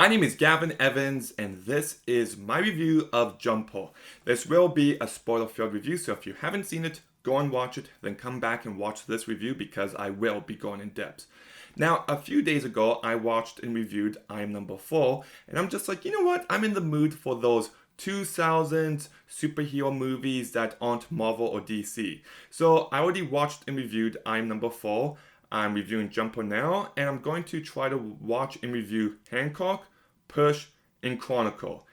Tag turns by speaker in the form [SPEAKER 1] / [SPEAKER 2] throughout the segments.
[SPEAKER 1] My name is Gavin Evans, and this is my review of Jumpo. This will be a spoiler-filled review, so if you haven't seen it, go and watch it, then come back and watch this review because I will be going in depth. Now, a few days ago, I watched and reviewed I Am Number 4, and I'm just like, you know what? I'm in the mood for those 2000s superhero movies that aren't Marvel or DC. So I already watched and reviewed I Am Number 4. I'm reviewing Jumper now, and I'm going to try to watch and review Hancock, Push, and Chronicle.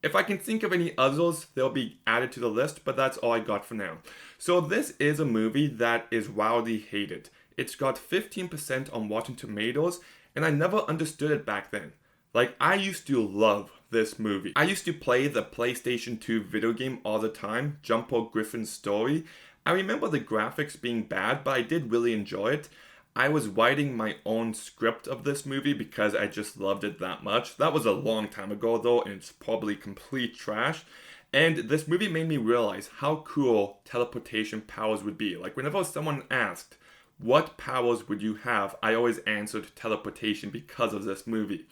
[SPEAKER 1] If I can think of any others, they'll be added to the list, but that's all I got for now. So this is a movie that is wildly hated. It's got 15% on Rotten Tomatoes, and I never understood it back then. Like, I used to love this movie. I used to play the PlayStation 2 video game all the time, Jumper Griffin's Story. I remember the graphics being bad, but I did really enjoy it. I was writing my own script of this movie because I just loved it that much. That was a long time ago though, and it's probably complete trash. And this movie made me realize how cool teleportation powers would be. Like, whenever someone asked, what powers would you have? I always answered teleportation because of this movie.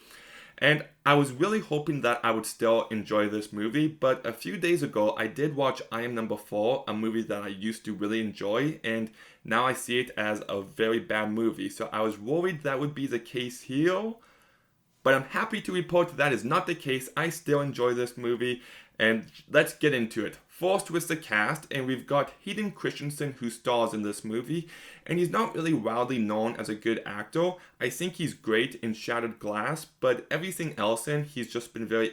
[SPEAKER 1] And I was really hoping that I would still enjoy this movie, but a few days ago I did watch I Am Number 4, a movie that I used to really enjoy, and now I see it as a very bad movie. So I was worried that would be the case here, but I'm happy to report that is not the case. I still enjoy this movie, and let's get into it. First with the cast, and we've got Hayden Christensen who stars in this movie, and he's not really wildly known as a good actor. I think he's great in Shattered Glass, but everything else he's just been very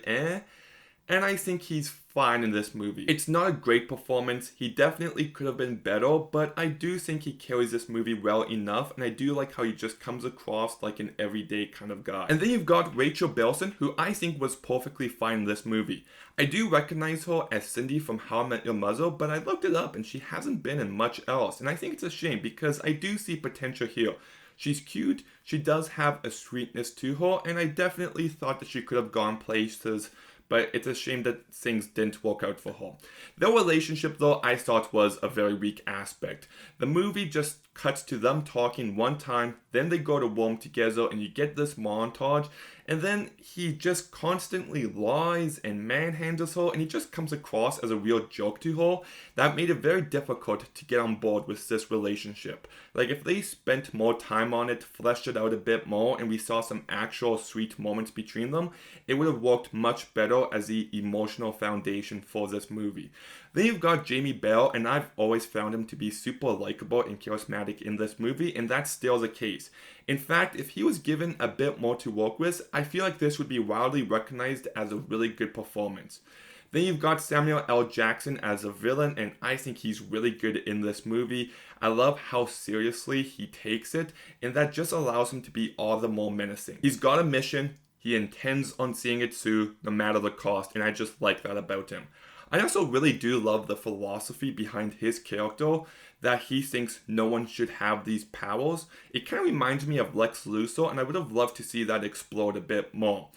[SPEAKER 1] and I think he's fine in this movie. It's not a great performance, he definitely could have been better, but I do think he carries this movie well enough, and I do like how he just comes across like an everyday kind of guy. And then you've got Rachel Bilson, who I think was perfectly fine in this movie. I do recognize her as Cindy from How I Met Your Mother, but I looked it up and she hasn't been in much else, and I think it's a shame because I do see potential here. She's cute, she does have a sweetness to her, and I definitely thought that she could have gone places, but it's a shame that things didn't work out for her. Their relationship, though, I thought was a very weak aspect. The movie just cuts to them talking one time, then they go to Rome together, and you get this montage, and then he just constantly lies and manhandles her, and he just comes across as a real joke to her. That made it very difficult to get on board with this relationship. Like, if they spent more time on it, fleshed it out a bit more, and we saw some actual sweet moments between them, it would have worked much better as the emotional foundation for this movie. Then you've got Jamie Bell, and I've always found him to be super likable and charismatic in this movie, and that's still the case. In fact, if he was given a bit more to work with, I feel like this would be widely recognized as a really good performance. Then you've got Samuel L. Jackson as a villain, and I think he's really good in this movie. I love how seriously he takes it, and that just allows him to be all the more menacing. He's got a mission, he intends on seeing it through no matter the cost, and I just like that about him. I also really do love the philosophy behind his character, that he thinks no one should have these powers. It kind of reminds me of Lex Luthor, and I would have loved to see that explored a bit more.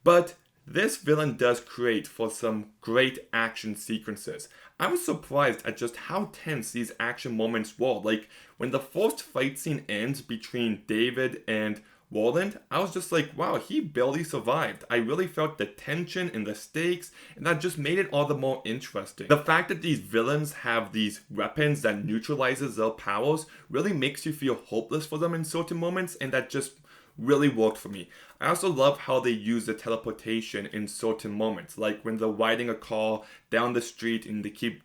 [SPEAKER 1] But this villain does create for some great action sequences. I was surprised at just how tense these action moments were. Like, when the first fight scene ends between David and Roland, I was just like, wow, he barely survived. I really felt the tension and the stakes, and that just made it all the more interesting. The fact that these villains have these weapons that neutralizes their powers really makes you feel hopeless for them in certain moments, and that just really worked for me. I also love how they use the teleportation in certain moments, like when they're riding a car down the street and they keep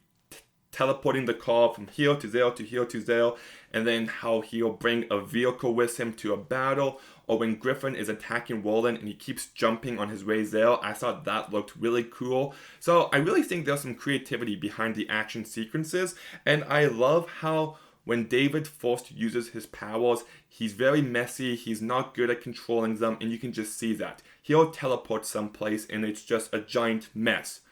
[SPEAKER 1] teleporting the car from here to there to here to there, and then how he'll bring a vehicle with him to a battle, or when Griffin is attacking Roland and he keeps jumping on his way there. I thought that looked really cool. So I really think there's some creativity behind the action sequences, and I love how when David first uses his powers, he's very messy, he's not good at controlling them, and you can just see that. He'll teleport someplace and it's just a giant mess.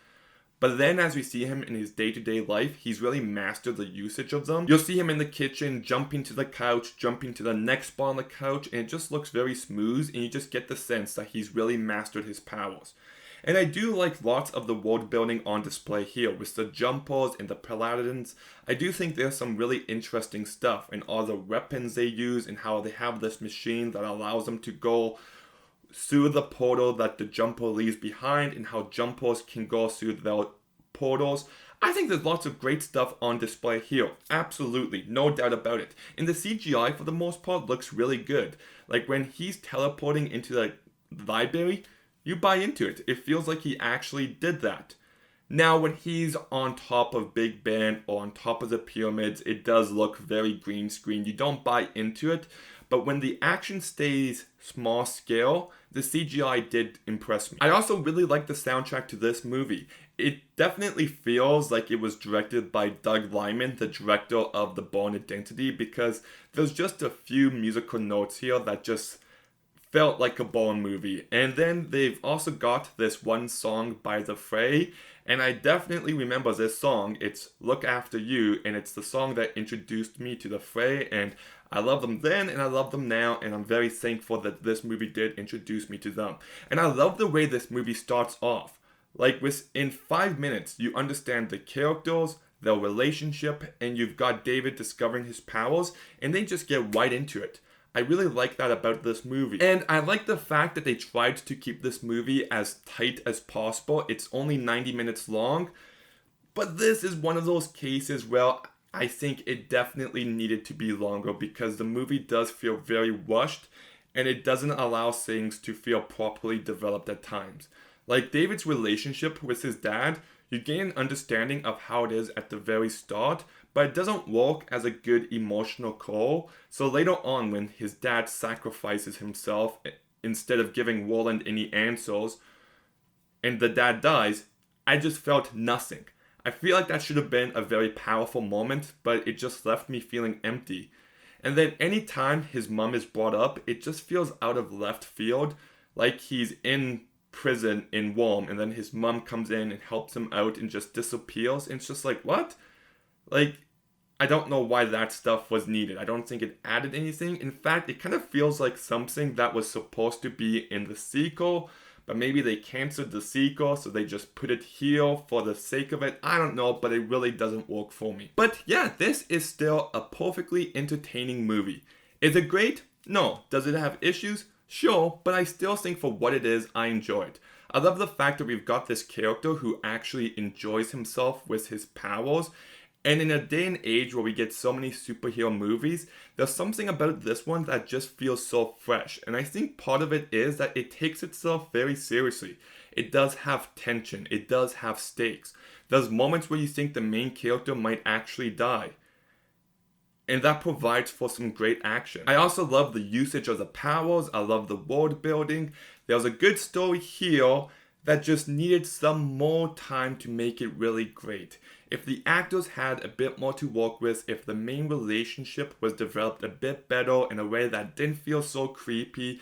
[SPEAKER 1] But then as we see him in his day-to-day life, he's really mastered the usage of them. You'll see him in the kitchen, jumping to the couch, jumping to the next spot on the couch, and it just looks very smooth, and you just get the sense that he's really mastered his powers. And I do like lots of the world building on display here with the jumpers and the paladins. I do think there's some really interesting stuff in all the weapons they use and how they have this machine that allows them to go through the portal that the Jumpo leaves behind and how Jumpos can go through their portals. I think there's lots of great stuff on display here. Absolutely, no doubt about it. And the CGI for the most part looks really good. Like when he's teleporting into the library, you buy into it. It feels like he actually did that. Now, when he's on top of Big Ben or on top of the pyramids, it does look very green screen. You don't buy into it. But when the action stays small scale, the CGI did impress me. I also really like the soundtrack to this movie. It definitely feels like it was directed by Doug Liman, the director of The Bourne Identity, because there's just a few musical notes here that just felt like a Bourne movie. And then they've also got this one song by The Fray, and I definitely remember this song. It's Look After You, and it's the song that introduced me to The Fray, and I love them then and I love them now, and I'm very thankful that this movie did introduce me to them. And I love the way this movie starts off. Like within 5 minutes, you understand the characters, their relationship, and you've got David discovering his powers, and they just get right into it. I really like that about this movie. And I like the fact that they tried to keep this movie as tight as possible. It's only 90 minutes long, but this is one of those cases where I think it definitely needed to be longer because the movie does feel very rushed and it doesn't allow things to feel properly developed at times. Like David's relationship with his dad, you gain an understanding of how it is at the very start, but it doesn't work as a good emotional core. So later on, when his dad sacrifices himself instead of giving Roland any answers, and the dad dies, I just felt nothing. I feel like that should have been a very powerful moment, but it just left me feeling empty. And then anytime his mom is brought up, it just feels out of left field, like he's in prison in Rome, and then his mom comes in and helps him out and just disappears. And it's just like, what? Like, I don't know why that stuff was needed. I don't think it added anything. In fact, it kind of feels like something that was supposed to be in the sequel, but maybe they canceled the sequel, so they just put it here for the sake of it. I don't know, but it really doesn't work for me. But yeah, this is still a perfectly entertaining movie. Is it great? No. Does it have issues? Sure, but I still think for what it is, I enjoy it. I love the fact that we've got this character who actually enjoys himself with his powers. And in a day and age where we get so many superhero movies, there's something about this one that just feels so fresh. And I think part of it is that it takes itself very seriously. It does have tension. It does have stakes. There's moments where you think the main character might actually die. And that provides for some great action. I also love the usage of the powers. I love the world building. There's a good story here that just needed some more time to make it really great. If the actors had a bit more to work with, if the main relationship was developed a bit better in a way that didn't feel so creepy,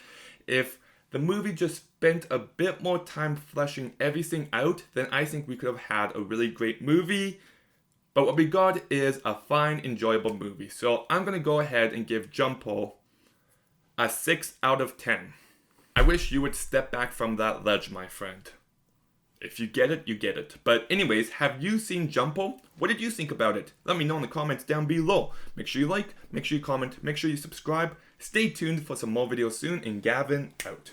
[SPEAKER 1] if the movie just spent a bit more time fleshing everything out, then I think we could have had a really great movie. But what we got is a fine, enjoyable movie. So I'm going to go ahead and give Jumpo a 6 out of 10. I wish you would step back from that ledge, my friend. If you get it, you get it. But anyways, have you seen Jumpo? What did you think about it? Let me know in the comments down below. Make sure you like, make sure you comment, make sure you subscribe. Stay tuned for some more videos soon, and Gavin out.